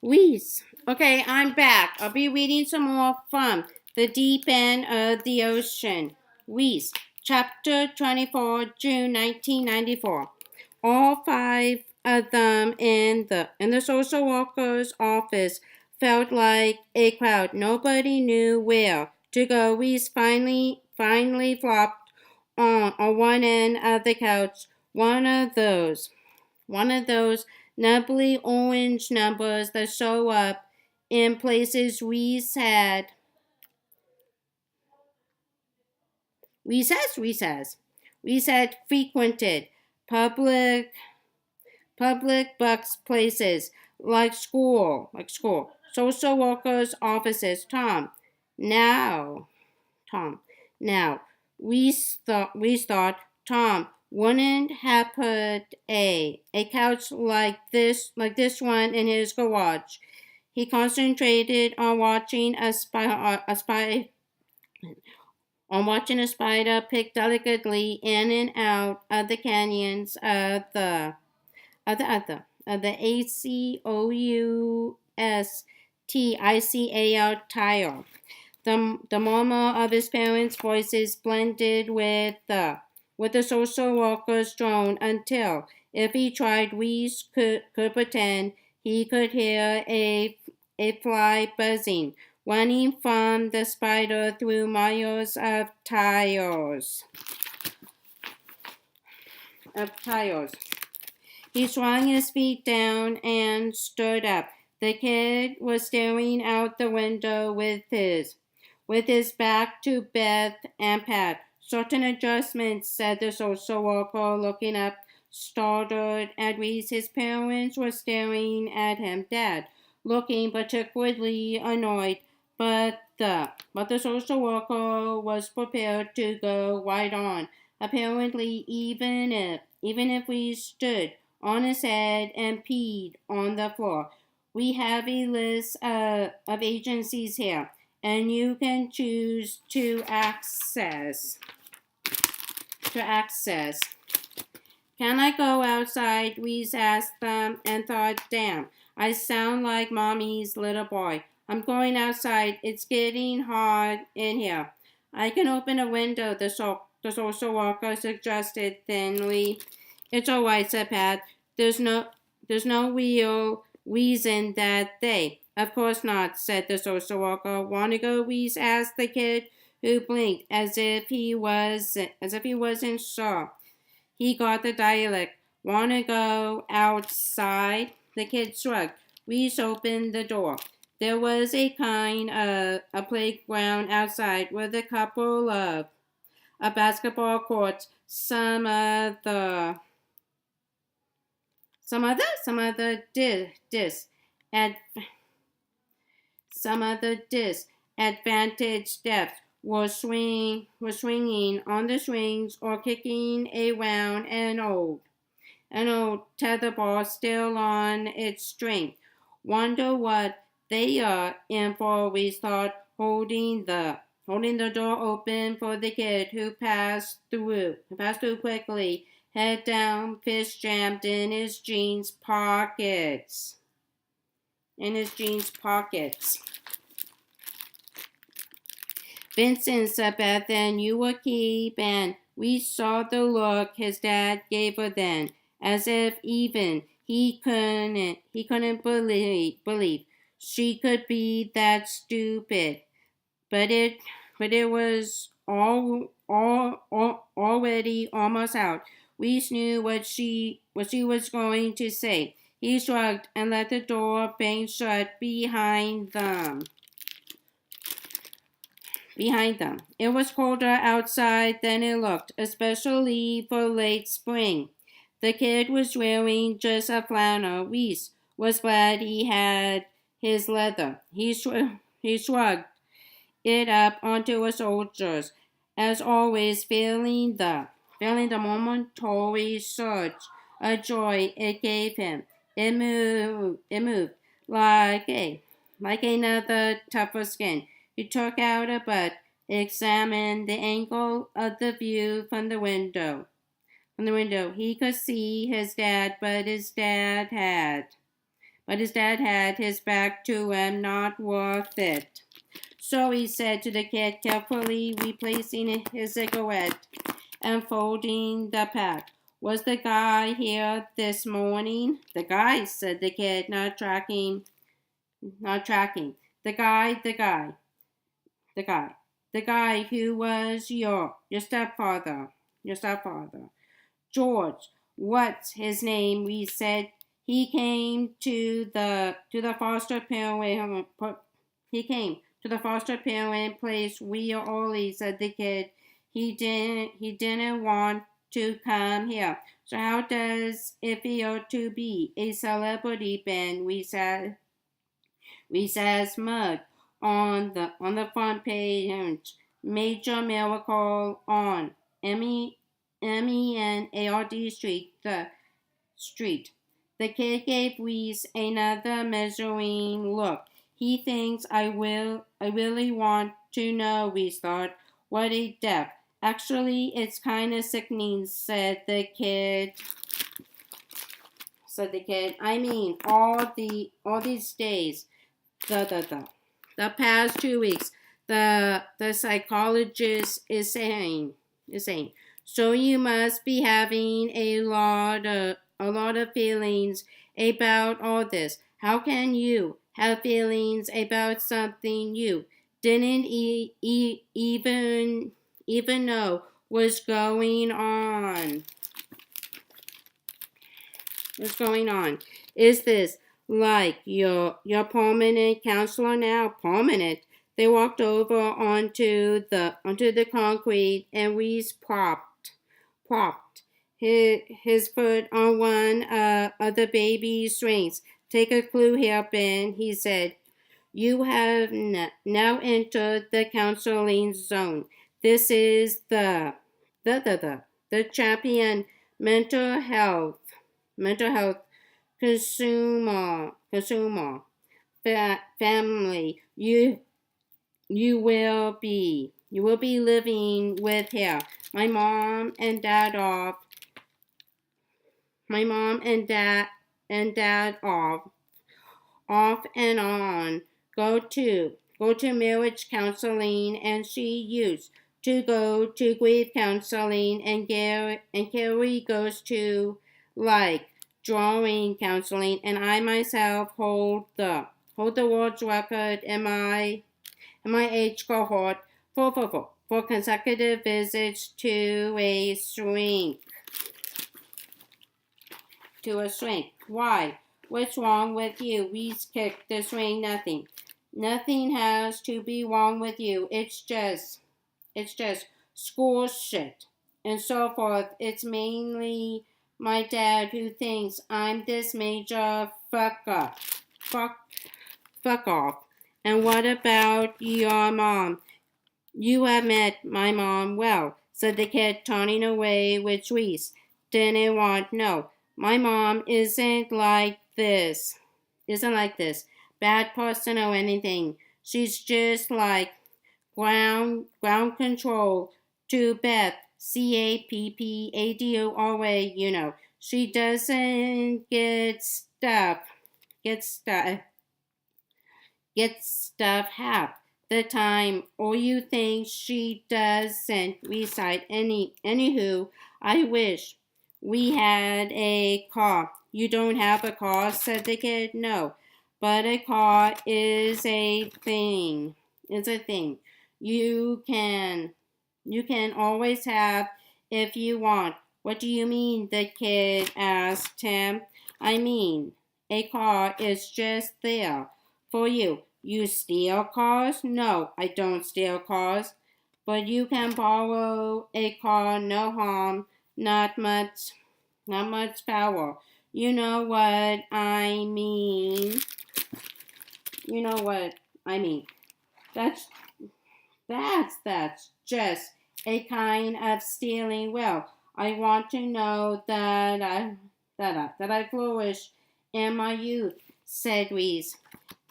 Reese. Okay, I'm back. I'll be reading some more from The Deep End of the Ocean. Reese, Chapter 24, June 1994. All five of them in the social worker's office felt like a crowd. Nobody knew where to go. Reese finally flopped on one end of the couch. One of those nubbly orange numbers that show up in places we had frequented public bucks places like school, social workers' offices. Now, Tom, now, we thought Tom wouldn't have put a couch like this one in his garage. He concentrated on watching a spider pick delicately in and out of the canyons of the ACOUSTICAL tile. The murmur of his parents' voices blended with the social worker's drone until, if he tried, Reese could pretend he could hear a fly buzzing, running from the spider through miles of tiles. He swung his feet down and stood up. The kid was staring out the window with his back to Beth and Pat. Certain adjustments, said the social worker, looking up, startled at Reese. His parents were staring at him. Dad, looking particularly annoyed, but the social worker was prepared to go right on. Apparently, even if we stood on his head and peed on the floor, we have a list of agencies here, and you can choose to access. Can I go outside? Reese asked them and thought, damn, I sound like mommy's little boy. I'm going outside. It's getting hot in here. I can open a window, the social worker suggested thinly. It's all right, said Pat. There's no real reason that they. Of course not, said the social worker. Wanna go? Reese asked the kid, who blinked as if he wasn't sure he got the dialect. Wanna go outside? The kid shrugged. Reese opened the door. There was a kind of a playground outside with a couple of basketball courts, some other disadvantaged steps were swinging on the swings or kicking around an old tetherball still on its string. Wonder what they are in for, we thought, holding the door open for the kid who passed through quickly, head down, fist jammed in his jeans pockets. Vincent, said Beth, and you will keep, and we saw the look his dad gave her then, as if even he couldn't believe she could be that stupid. But it was already almost out. Reese knew what she was going to say. He shrugged and let the door bang shut behind them. It was colder outside than it looked, especially for late spring. The kid was wearing just a flannel. Reese was glad he had his leather. He shrugged it up onto his shoulders, as always, feeling the momentary surge of joy it gave him. It moved like another tougher skin. He took out a butt, examined the angle of the view from the window. He could see his dad, but his dad had but his dad had his back to him, not worth it. So he said to the kid, carefully replacing his cigarette and folding the pack. Was the guy here this morning? The guy, said the kid, not tracking. The guy, the guy who was your stepfather, your stepfather. George, what's his name? We said he came to the foster parent. He came to the foster parent place real early, said the kid. He didn't want to come here. So how does it feel to be a celebrity, Ben? We says mug on the front page. Major miracle on MENARD Street. The street. The kid gave Reese another measuring look. He thinks I really want to know, Reese thought. What a depth. Actually, it's kind of sickening, said the kid. I mean, all these days, the past 2 weeks, the psychologist is saying. So you must be having a lot of feelings about all this. How can you have feelings about something you didn't even know was going on? What's going on? Is this like your permanent counselor now? Permanent? They walked over onto the concrete, and Reese propped his foot on one of the baby's swings. Take a clue here, Ben, he said. You have now entered the counseling zone. This is the champion mental health consumer family. You will be living with here. My mom and dad off and on. Go to marriage counseling, and she used to go to grief counseling, and Carrie goes to like drawing counseling, and I myself hold the world's record in my age cohort for consecutive visits to a shrink. Why? What's wrong with you? Reese kicked the shrink. Nothing. Nothing has to be wrong with you. It's just school shit and so forth. It's mainly my dad who thinks I'm this major fuck off. And what about your mom? You have met my mom well, said the kid, turning away with Reese. Didn't want no. My mom isn't like this. Bad person or anything. She's just like ground control to Beth. CAPPADO you know. She doesn't get stuff half the time, or you think she doesn't recite anywho. I wish we had a car. You don't have a car, said the kid. No, but a car is a thing. It's a thing. You can always have if you want. What do you mean? The kid asked him. I mean, a car is just there for you. You steal cars? No, I don't steal cars. But you can borrow a car, no harm, not much power. You know what I mean. That's just a kind of stealing. Well, I want to know that I flourished in my youth, said Reese.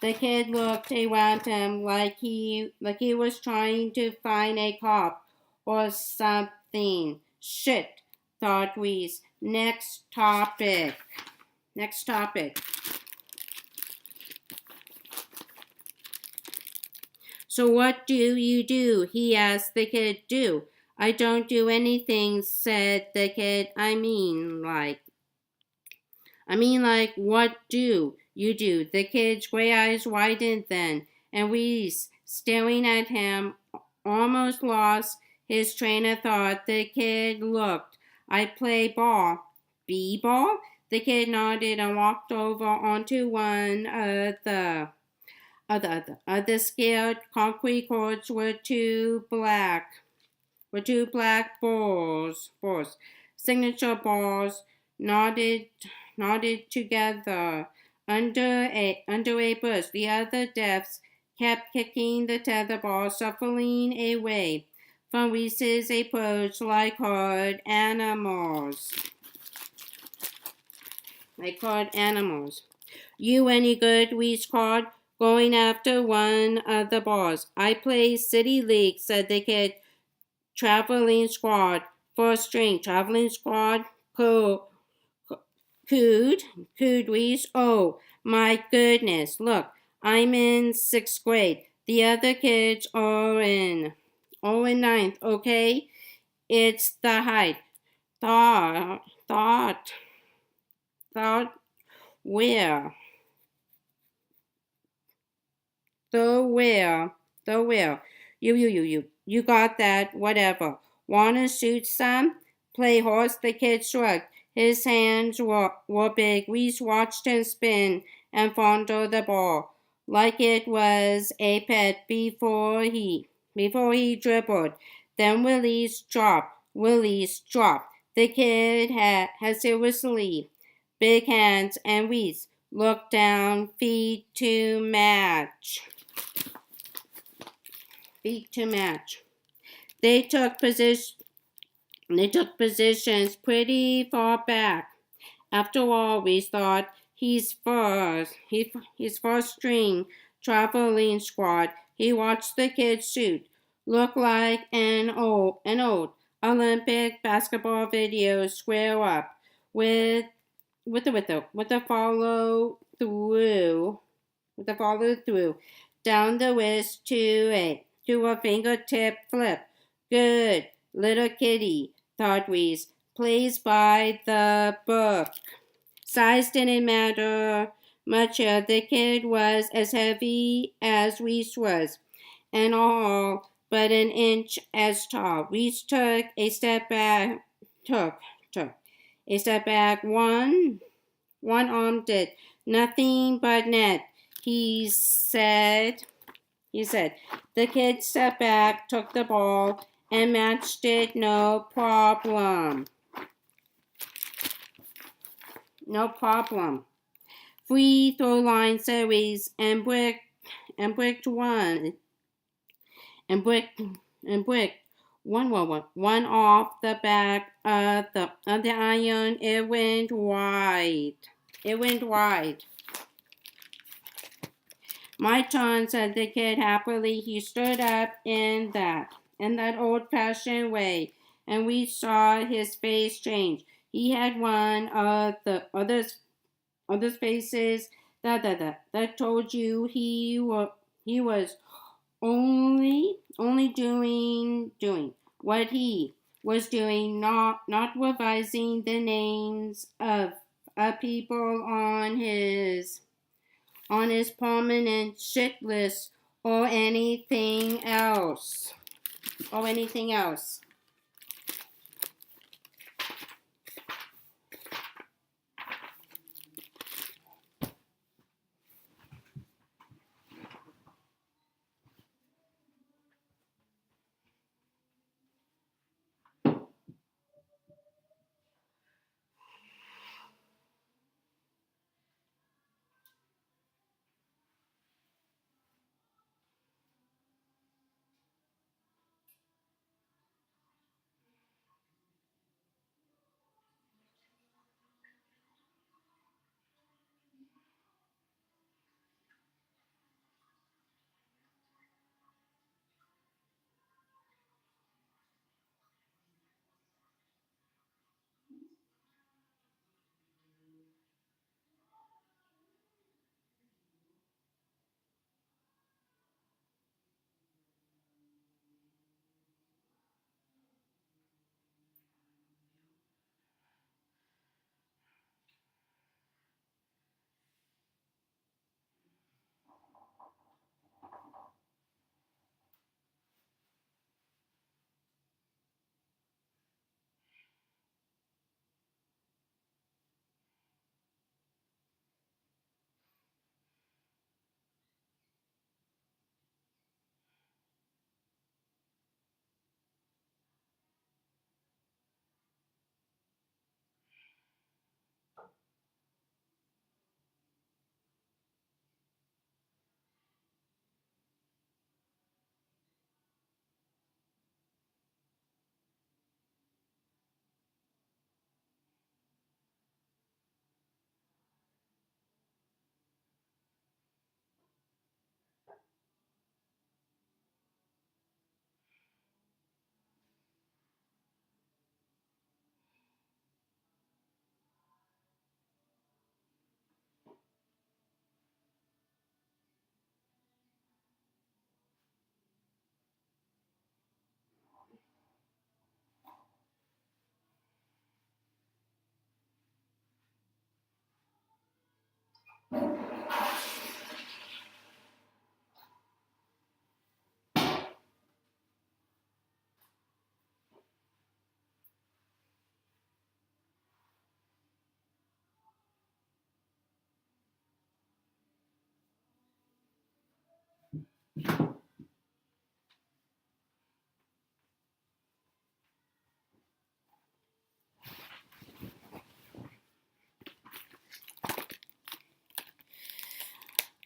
The kid looked around him like he was trying to find a cop or something. Shit, thought Reese. Next topic. So what do you do? He asked the kid. Do. I don't do anything, said the kid. I mean, like, what do you do? The kid's gray eyes widened then, and Reese, staring at him, almost lost his train of thought. The kid looked. I play ball. B-ball? The kid nodded and walked over onto one of the scaled concrete courts with two black balls, signature balls, knotted together under a bush. The other deaths kept kicking the tether ball, shuffling away from Reese's approach like herd animals. You any good? Reese called, going after one of the balls. I play City League, said the kid. Traveling squad, first string, traveling squad, cooed, Reese. Oh, my goodness, look, I'm in 6th grade. The other kids are in ninth, okay? It's the height. Thought, where? The where? You got that, whatever. Wanna shoot some? Play horse, the kid shrugged. His hands were big. Reese watched him spin and fondle the ball like it was a pet before he dribbled. Then Willie's drop. The kid had seriously big hands, and Reese looked down, feet to match. They took positions pretty far back. After all, we thought, he's first string traveling squad. He watched the kids shoot. Look like an old Olympic basketball video square up with the follow through down the wrist to a fingertip flip. Good little kitty, thought Reese. Plays by the book. Size didn't matter much. The kid was as heavy as Reese was, and all but an inch as tall. Reese took a step back. One arm did nothing but net. He said. The kid stepped back, took the ball, and matched it. No problem. Free throw line series and bricked one off the back of the iron. It went wide. My turn, said the kid happily. He stood up in that old-fashioned way, and we saw his face change. He had one of the others faces that told you he was only doing what he was doing, not revising the names of people on his permanent shit list or anything else.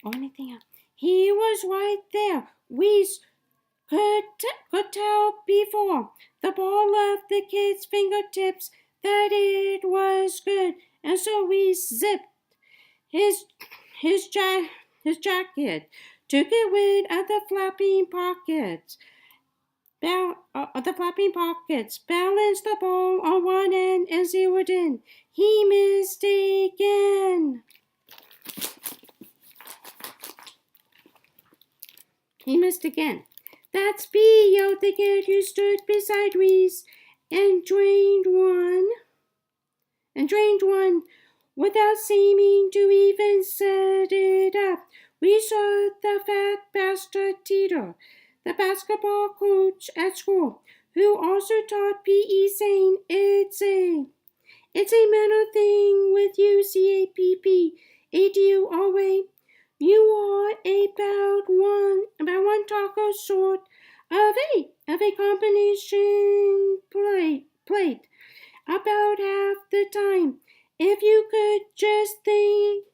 Or anything else. He was right there. We could tell before the ball left the kid's fingertips that it was good, and so we zipped his his jacket, took it rid of the flapping pockets. Balanced the ball on one end and zeroed in. He missed again. He missed again. That's B, yelled the kid who stood beside Reese, and drained one without seeming to even set it up. We saw the fat bastard Teeter, the basketball coach at school, who also taught PE, saying it's a mental thing with you, CAPP, always. You are about one taco short of a combination plate about half the time. If you could just think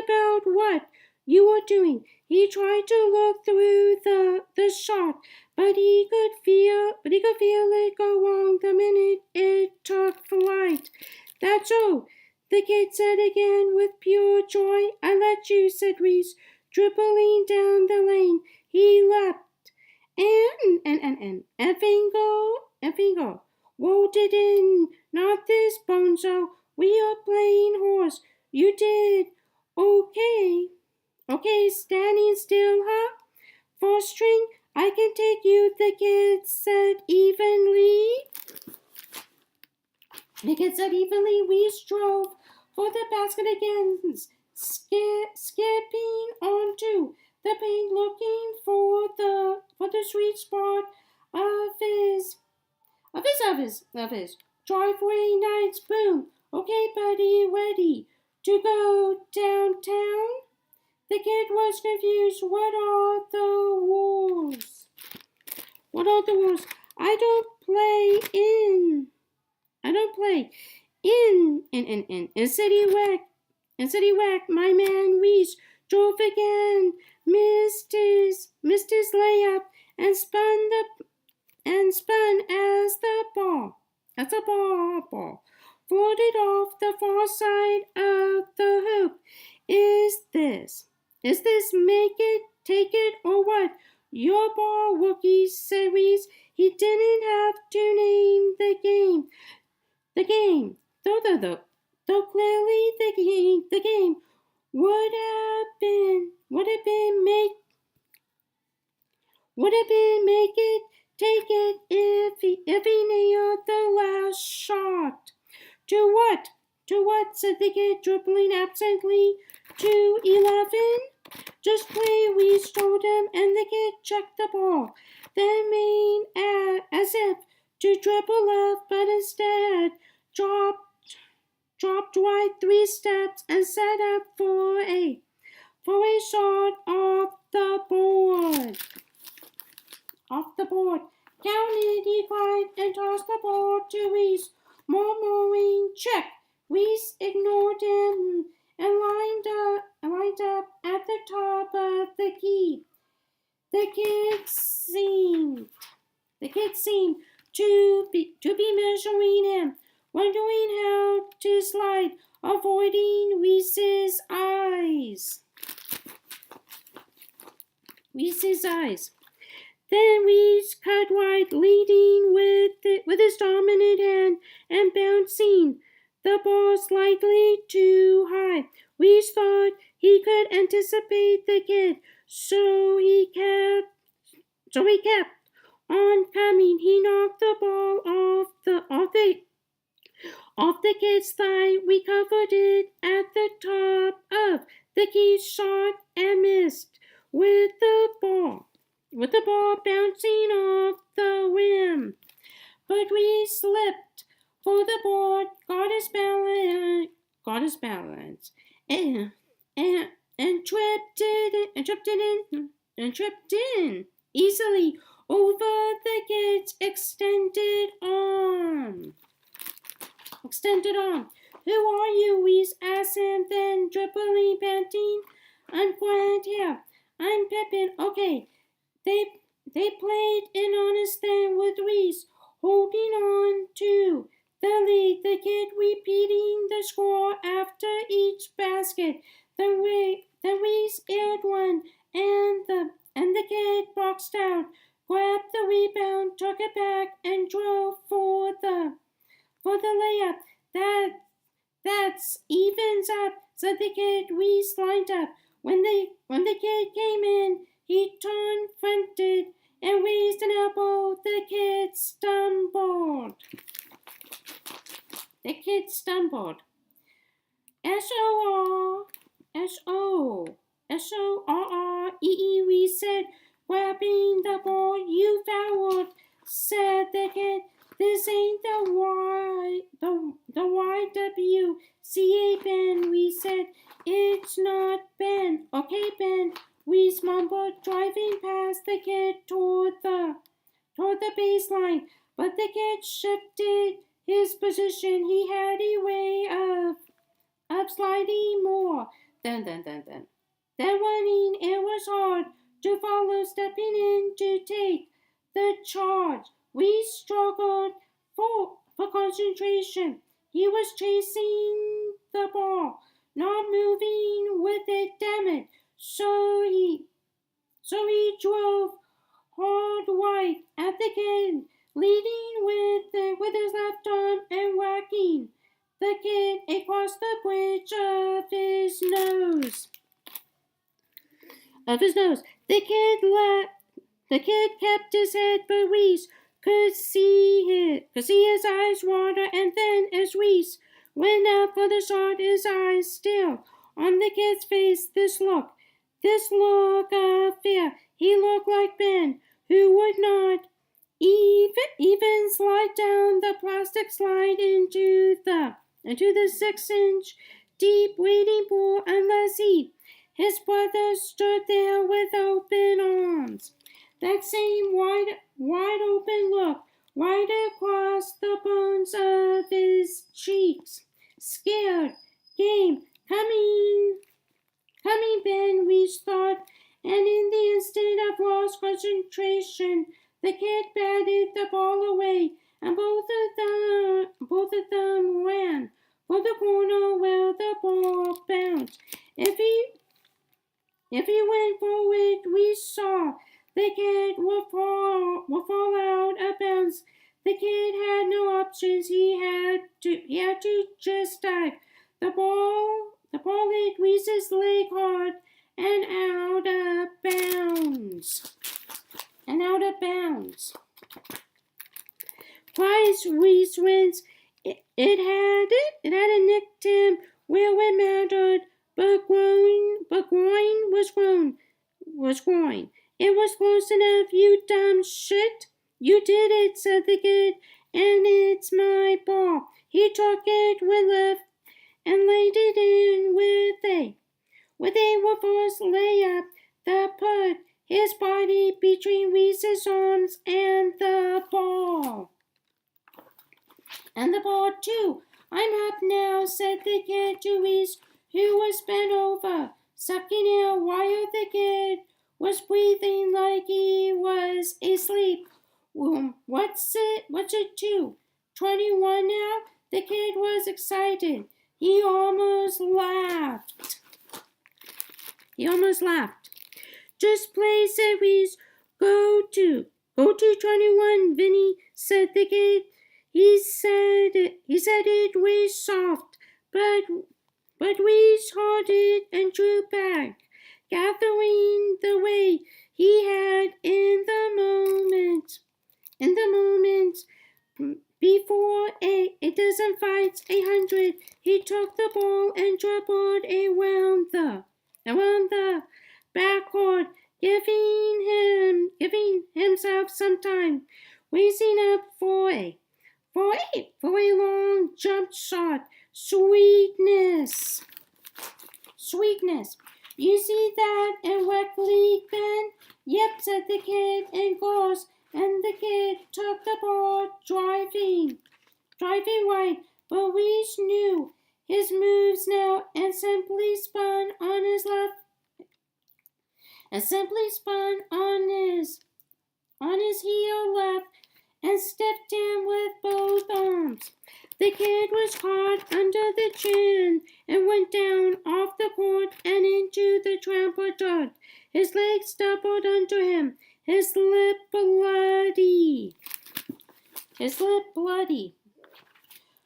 about what you were doing. He tried to look through the shot, but he could feel it go wrong the minute it took flight. That's all, the kid said again with pure joy. I let you, said Reese, dribbling down the lane. He leapt and Fingo rolled it in. Not this, Bonzo. We are playing horse. You did. Okay, standing still, huh? Four string, I can take you, the kid said evenly. We strove for the basket again, skipping onto the paint, looking for the sweet spot of his driveway nights. Boom. Okay, buddy, ready to go downtown? The kid was confused. What are the rules? I don't play in City Whack. My man Reese drove again, missed his layup, and spun as the ball floated off the far side of the hoop. Is this make it, take it, or what? Your ball, rookie, said Reese. He didn't have to name the game. Though clearly the game would have been make it, take it if he nailed the last shot. To what, said the kid, dribbling absently. To 11? Just play, we told him, and the kid checked the ball. Then made as if to dribble left, but instead dropped wide 3 steps and set up for a shot off the board. Counted, he cried, and tossed the ball to Reese, murmuring, check. Reese ignored him and lined up at the top of the key. The kid seemed to be measuring him, wondering how to slide, avoiding Reese's eyes. Then Reese cut wide, leading with his dominant hand and bouncing the ball slightly too high. Reese thought he could anticipate the kid, so he kept on coming. He knocked the ball off the kid's thigh. We covered it at the top of The kid shot and missed with the ball bouncing off the rim. But we slipped for the ball, got his balance, and tripped in easily over the kid's extended arm. Who are you? We asked him, then dribbling, panting. I'm quiet here. I'm Pippin. Okay. They played in honest then with Reese, holding on to the lead. The kid repeating the score after each basket. The Reese aired one, and the kid boxed out, grabbed the rebound, took it back, and drove for the layup. That's evens up, said the kid. Reese lined up. When the kid came in, he turned, fronted, and raised an elbow. The kid stumbled. S-O-R-R-E-E, we said, grabbing the ball. You fouled, said the kid. This ain't the YWCA, Ben, we said. It's not Ben. Okay, Ben, we mumbled, driving past the kid toward the baseline. But the kid shifted his position. He had a way of sliding more than running. It was hard to follow, stepping in to take the charge. We struggled for concentration. He was chasing the ball, not moving with it, damn it. So he drove hard right at the kid, leading with his left arm and whacking the kid across the bridge of his nose. The kid kept his head, but Reese could see his eyes water, and then as Reese went up for the shot, his eyes still on the kid's face. This look of fear. He looked like Ben, who would not even slide down the plastic slide into the 6-inch deep wading pool unless his brother stood there with open arms. That same wide open look right across the bones of his cheeks. Scared, game, coming, Ben, Reese thought, and in the instant of lost concentration, the kid batted the ball away, and both of them ran for the corner where the ball bounced. If he went forward, we saw the kid would fall out of bounds. The kid had no options. He had to just dive. The ball hit Reese's leg hard and out of bounds. Twice Reese wins. It had nicked him where it mattered, but groin was groin. It was close enough, you dumb shit. You did it, said the kid, and it's my ball. He took it with left and laid it in with a reverse layup that put his body between Reese's arms and the ball. And the ball, too. I'm up now, said the kid to Reese, who was bent over, sucking air while the kid was breathing like he was asleep. What's it to? 21 now? The kid was excited. He almost laughed. Just play, said Reese. Go to 21, Vinny, said the kid. He said it was soft, but Reese hearted and drew back, gathering the way he had in the moment before a dozen fights, 100. He took the ball and dribbled around the around the backboard, giving himself some time, raising up for a long jump shot. Sweetness. You see that in Wet League, Ben? Yep, said the kid in course, and the kid took the ball driving right, but Reese knew his moves now and simply spun on his heel left and stepped in with both arms. The kid was caught under the chin and went down off the court and into the trampled dirt. His legs doubled under him, his lip bloody.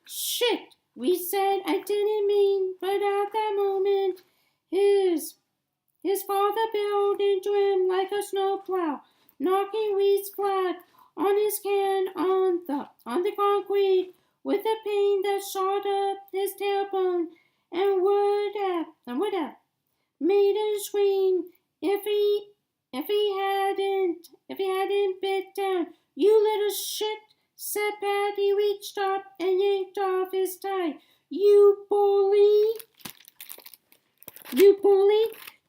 Shit, we said, I didn't mean, but at that moment, his father barreled into him like a snowplow, knocking Reese flat on his can on the concrete with a pain that shot up his tailbone and would have made him scream if he hadn't bit down. You little shit, said Pat. He reached up and yanked off his tie. You bully.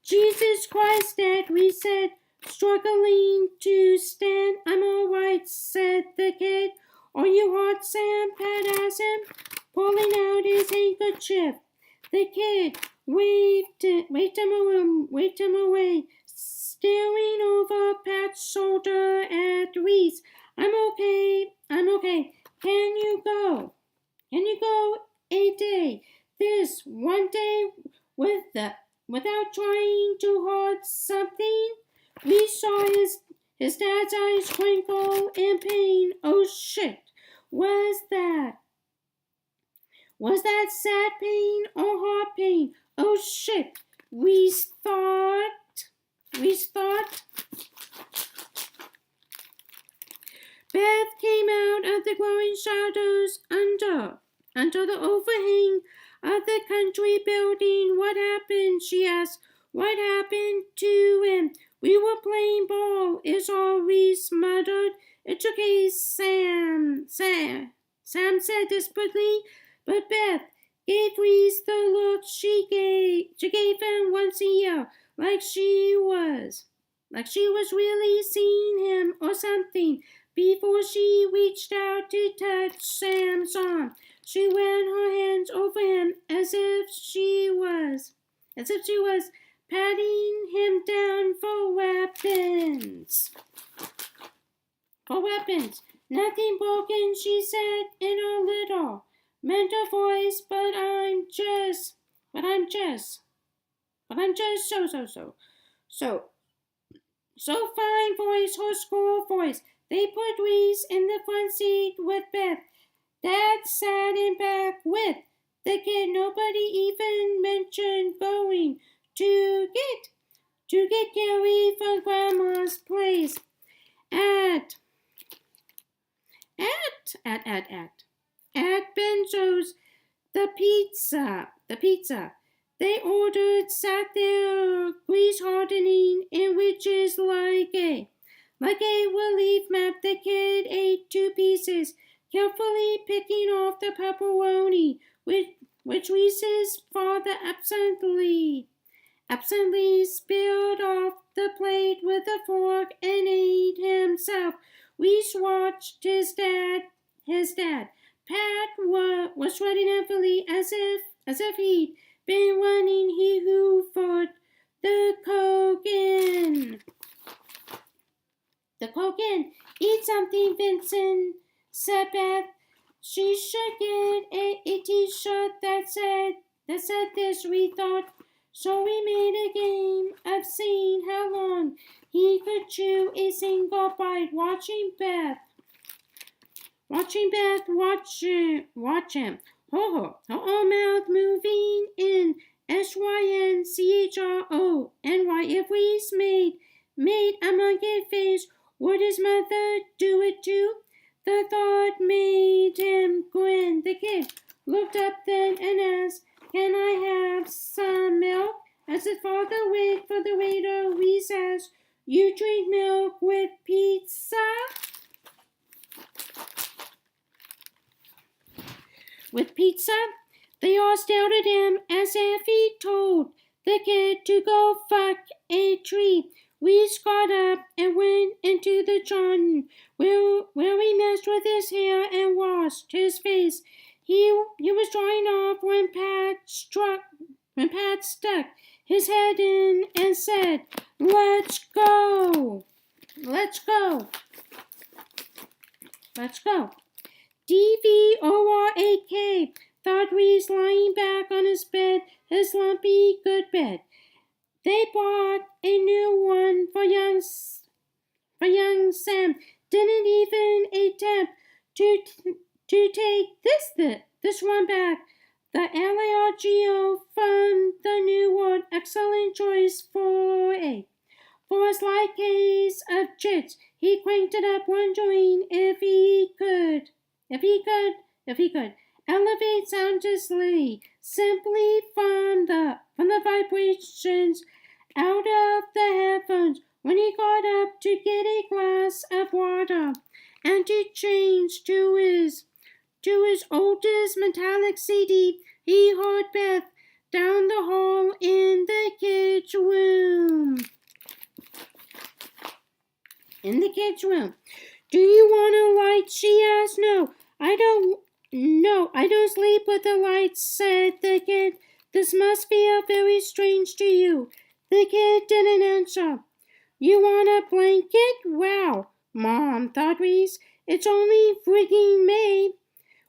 Jesus Christ, Dad, we said, struggling to stand. I'm all right, said the kid. Are you hot, Sam? Pat asked him, pulling out his handkerchief. The kid waved him away, staring over Pat's shoulder at Reese. I'm okay. Can you go a day? This one day without trying too hard something? We saw his dad's eyes twinkle in pain. Oh shit. Was that sad pain or heart pain? Oh shit. We thought. Beth came out of the growing shadows under the overhang of the country building. What happened? She asked. What happened to him? We were playing ball, is all Reese muttered. It's okay, Sam said desperately, but Beth gave Reese the look she gave him once a year, like she was really seeing him or something. Before she reached out to touch Sam's arm, she ran her hands over him as if she was patting him down for weapons. Nothing broken, she said in a little mental voice, but I'm just so fine voice, her school voice. They put Reese in the front seat with Beth. Dad sat in back with the kid. Nobody even mentioned going to get Gary from Grandma's place at Benzo's. The pizza they ordered sat there, grease hardening in ridges like a relief map. The kid ate 2 pieces, carefully picking off the pepperoni, which Reese's father absently spilled off the plate with a fork and ate himself. Reese watched his dad. Pat was sweating heavily as if he'd been running. He hoovered the coke in. Eat something, Vincent, said Beth. She should get a t-shirt that said this, we thought. So we made a game of seeing how long he could chew a single bite, watching Beth watch him. Her mouth moving in SYNCHRO. If Reese made a monkey face, would his mother do it too? The thought made him grin. The kid looked up then and asked, Can I have some milk? As his father waited for the waiter, Reese asked, "You drink milk with pizza?" With pizza? They all stared at him as if he told the kid to go fuck a tree. Reese got up and went into the garden where he messed with his hair and washed his face. He was drying off when Pat stuck his head in and said, "Let's go. Let's go. Let's go." DVORAK, thought Reese lying back on his bed, his lumpy good bed. They bought a new one for young Sam. Didn't even attempt to take this one back. The LARGO from the new word, excellent choice for his light case of jits. He cranked it up, wondering if he could elevate soundlessly, simply from the vibrations out of the headphones. When he got up to get a glass of water and to change to his oldest metallic CD, he heard Beth down the hall in the kids' room. "Do you want a light?" she asked. No, I don't sleep with the lights," said the kid. "This must feel very strange to you." The kid didn't answer. "You want a blanket? Wow, Mom," thought Reese. "It's only frigging May."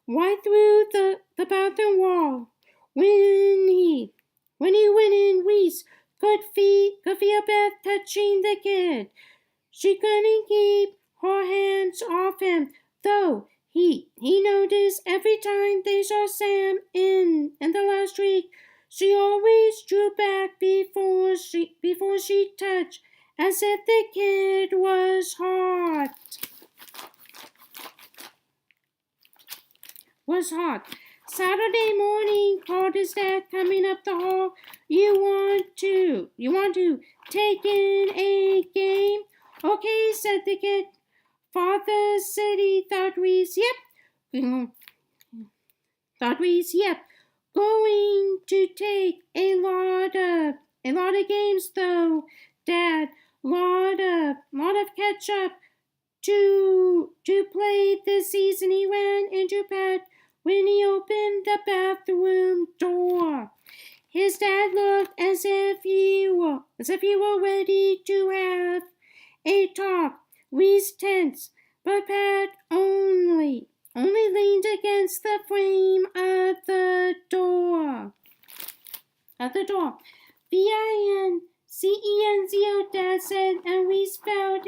Right through the bathroom wall. When he went in, Reese could feel Beth touching the kid. She couldn't keep her hands off him, though he noticed every time they saw Sam in the last week, she always drew back before she touched, as if the kid was hot. Saturday morning, called his dad, coming up the hall. You want to take in a game?" "Okay," said the kid. "Father City," thought Reese. Yep. "Going to take a lot of games though, Dad. Lot of catch up to play this season." He ran into Pat when he opened the bathroom door. His dad looked as if he were ready to have a talk. Reese tense, but Pat only leaned against the frame of the door. VINCENZO, Dad said, and Reese felt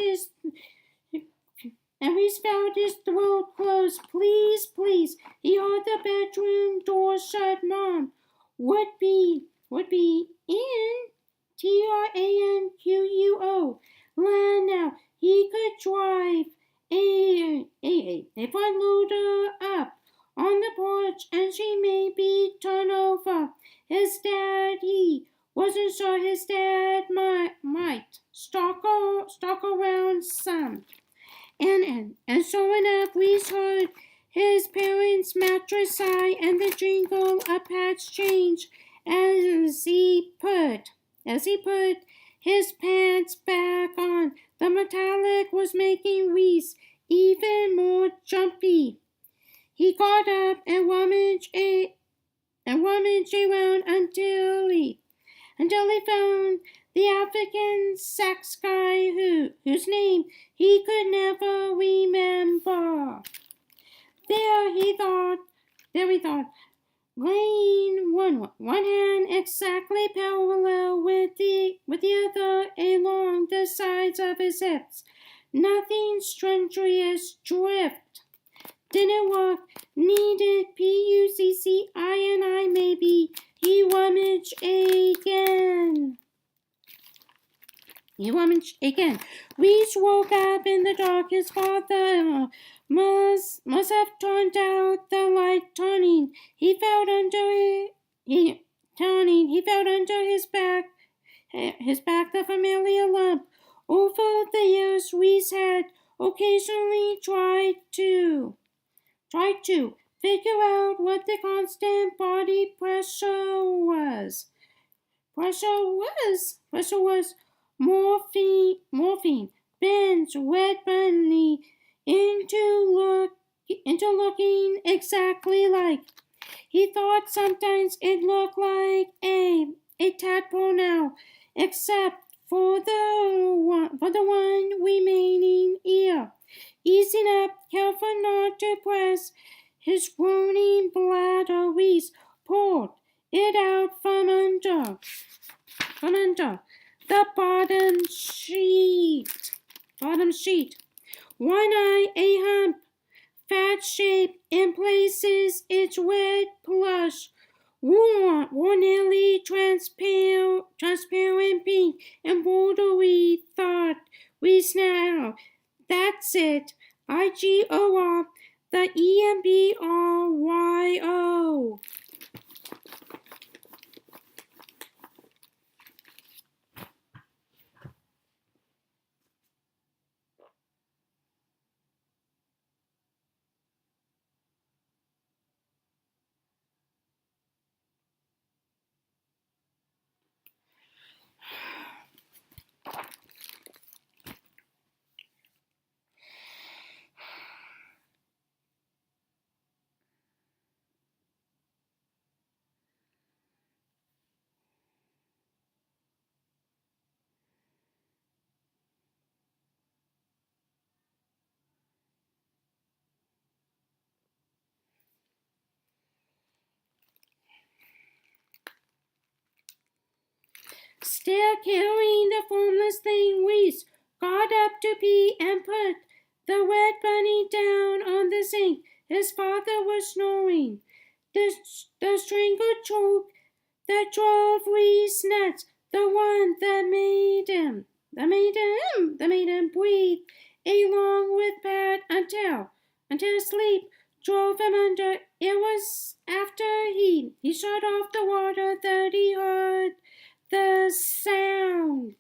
his throat close. "Please, please." He heard the bedroom door shut. Mom would be in TRANQUO land now. He could drive a front loader up on the porch, and she may be turned over. His dad, he wasn't sure. His dad might stalk around some. And sure enough, Reese heard his parents' mattress sigh and the jingle of Pat's change as he put his pants back on. The metallic was making Reese even more jumpy. He got up and rummaged around until he found the African sex guy whose name he could never remember. There he thought, laying one hand exactly parallel with the other along the sides of his hips. Nothing strenuous, drift. Didn't work. Needed PUCCINI maybe. He rummaged again. Reese woke up in the dark. His father must have turned out the light. He felt under his back his back the familiar lump. Over the years, Reese had occasionally tried to figure out what the constant body pressure was. Pressure was morphine. Bends Red Bunny into looking exactly like. He thought sometimes it looked like a tadpole now, except for the one remaining ear. Easing up, careful not to press his groaning bladder, Reese pulled it out from under the bottom sheet. One eye a hump, fat shape in places its red plush, nearly transparent pink and bordery thought we now. That's it. IGOR, the EMBRYO. Still carrying the formless thing, Reese got up to pee and put the Red Bunny down on the sink. His father was snoring. The strangled choke that drove Reese nuts, the one that made him breathe along with Pat until sleep drove him under. It was after he shut off the water that he heard the sound.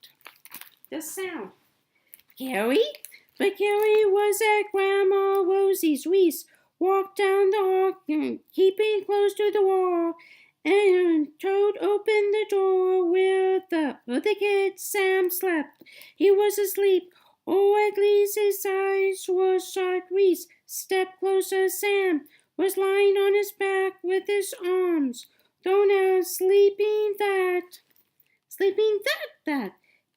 Carrie? But Carrie was at Grandma Rosie's. Reese walked down the hall, keeping close to the wall, and Toad opened the door where the kid Sam slept. He was asleep, or at least his eyes were shut. Reese stepped closer. Sam was lying on his back with his arms thrown out, sleeping that.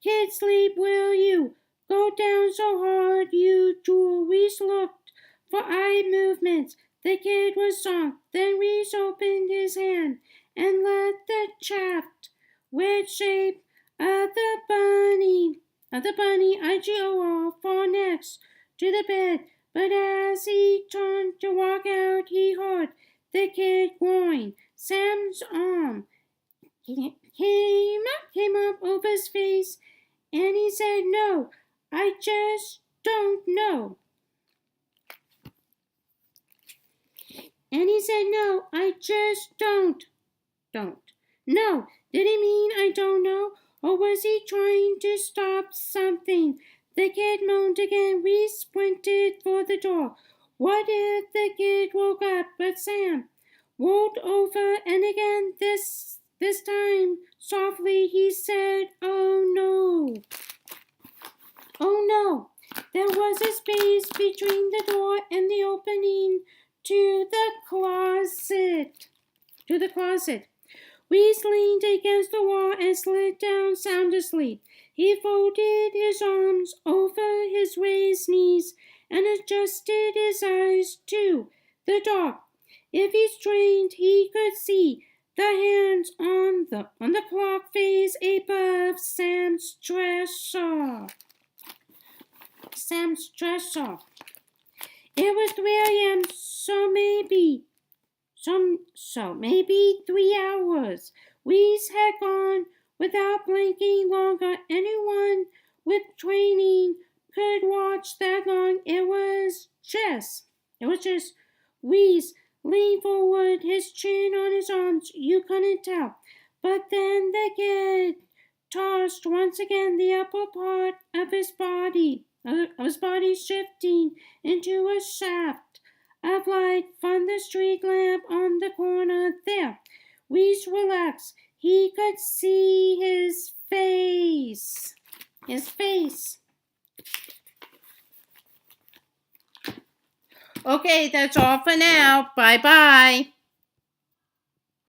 Kid, sleep, will you? Go down so hard you drool. Reese looked for eye movements. The kid was soft. Then Reese opened his hand and let the chapped red shape of the bunny IGOR fall next to the bed. But as he turned to walk out, he heard the kid groan. Sam's arm came up over his face, and he said, "No, I just don't know." And he said, "No, I just don't. No, did he mean I don't know? Or was he trying to stop something?" The kid moaned again. Reese sprinted for the door. What if the kid woke up? But Sam rolled over, and again, this time, softly, he said, "Oh no. Oh no." There was a space between the door and the opening to the closet. Reese leaned against the wall and slid down sound asleep. He folded his arms over his raised knees and adjusted his eyes to the dark. If he strained, he could see the hands on the clock face above Sam's dresser. It was 3 a.m., so maybe 3 hours. Reese had gone without blinking longer. Anyone with training could watch that long. It was just Reese leaned forward, his chin on his arms. You couldn't tell. But then the kid tossed once again the upper part of his body, shifting into a shaft of light from the street lamp on the corner there. Reese relaxed. He could see his face. His face. Okay, that's all for now. Bye-bye.